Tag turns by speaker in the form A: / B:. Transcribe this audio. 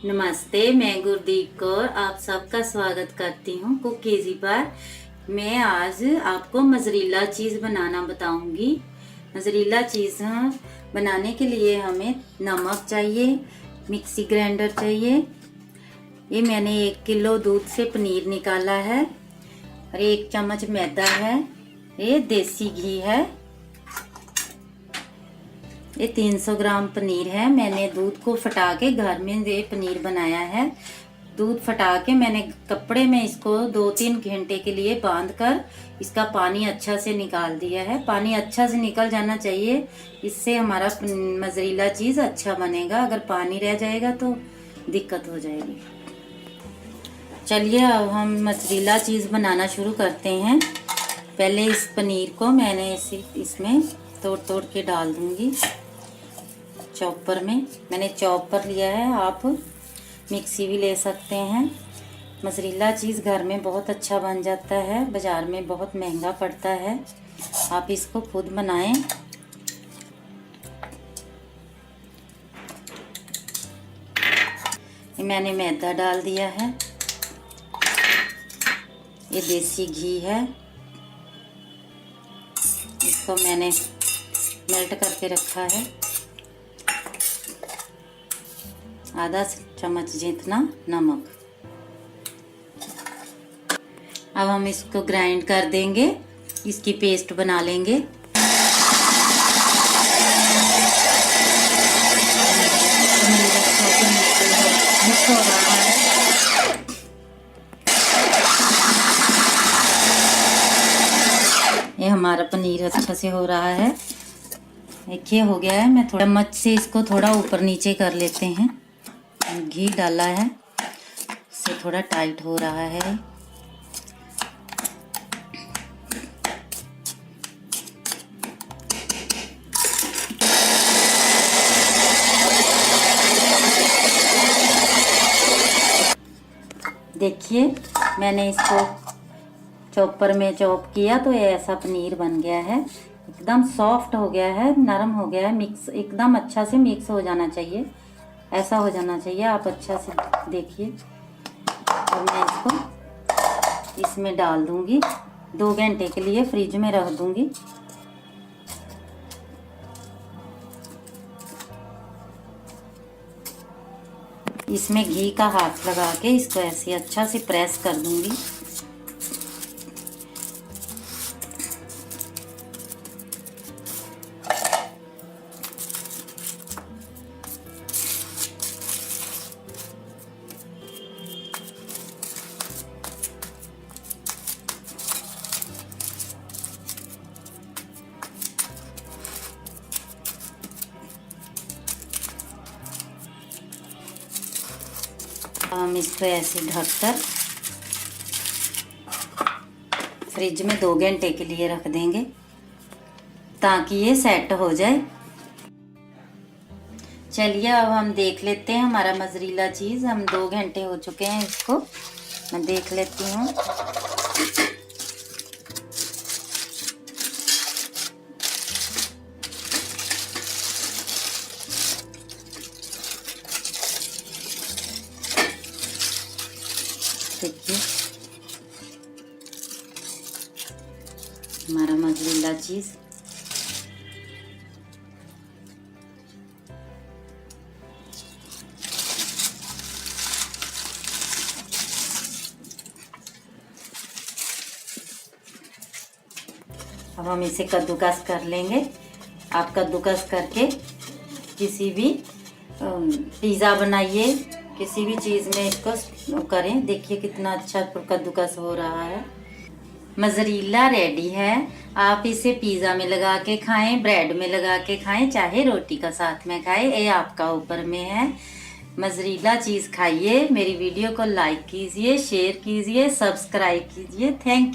A: नमस्ते, मैं गुरदीप कौर आप सबका स्वागत करती हूँ कुकीज़ी पर। मैं आज आपको मज़रीला चीज़ बनाना बताऊंगी। मज़रीला चीज़ बनाने के लिए हमें नमक चाहिए, मिक्सी ग्राइंडर चाहिए। ये मैंने 1 किलो दूध से पनीर निकाला है और 1 चम्मच मैदा है। ये देसी घी है। ये 300 ग्राम पनीर है। मैंने दूध को फटा के घर में ये पनीर बनाया है। दूध फटा के मैंने कपड़े में इसको 2-3 घंटे के लिए बांध कर इसका पानी अच्छा से निकाल दिया है। पानी अच्छा से निकल जाना चाहिए, इससे हमारा मज़रीला चीज़ अच्छा बनेगा। अगर पानी रह जाएगा तो दिक्कत हो जाएगी। चलिए अब हम मज़रीला चीज़ बनाना शुरू करते हैं। पहले इस पनीर को मैंने इसमें तोड़ तोड़ के डाल दूंगी चॉपर में। मैंने चॉपर लिया है, आप मिक्सी भी ले सकते हैं। मज़रीला चीज़ घर में बहुत अच्छा बन जाता है, बाज़ार में बहुत महंगा पड़ता है। आप इसको खुद बनाएं। मैंने मैदा डाल दिया है। ये देसी घी है, इसको मैंने मेल्ट करके रखा है। आधा चम्मच जितना नमक। अब हम इसको ग्राइंड कर देंगे, इसकी पेस्ट बना लेंगे। ये हमारा पनीर अच्छा से हो रहा है। देखिए हो गया है। मैं थोड़ा चम्मच से इसको थोड़ा ऊपर नीचे कर लेते हैं। घी डाला है, इससे थोड़ा टाइट हो रहा है। देखिए मैंने इसको चॉपर में चॉप किया तो ये ऐसा पनीर बन गया है। एकदम सॉफ्ट हो गया है, नरम हो गया है। मिक्स एकदम अच्छा से मिक्स हो जाना चाहिए, ऐसा हो जाना चाहिए। आप अच्छा से देखिए। और मैं इसको इसमें डाल दूंगी, 2 घंटे के लिए फ्रिज में रख दूंगी। इसमें घी का हाथ लगा के इसको ऐसे अच्छा से प्रेस कर दूंगी। हम इसको ऐसे ढककर फ्रिज में 2 घंटे के लिए रख देंगे ताकि ये सेट हो जाए। चलिए अब हम देख लेते हैं हमारा मज़रीला चीज़। हम 2 घंटे हो चुके हैं, इसको मैं देख लेती हूँ। देखिए हमारा मज़रीला चीज़ अब हम इसे कद्दूकस कर लेंगे। आप कद्दूकस करके किसी भी पिज़्ज़ा बनाइए, किसी भी चीज़ में इसको करें। देखिए कितना अच्छा कद्दूकस हो रहा है। मज़रीला रेडी है। आप इसे पिज़्ज़ा में लगा के खाएं, ब्रेड में लगा के खाएं, चाहे रोटी का साथ में खाएं, ये आपका ऊपर में है। मज़रीला चीज़ खाइए। मेरी वीडियो को लाइक कीजिए, शेयर कीजिए, सब्सक्राइब कीजिए। Thank you.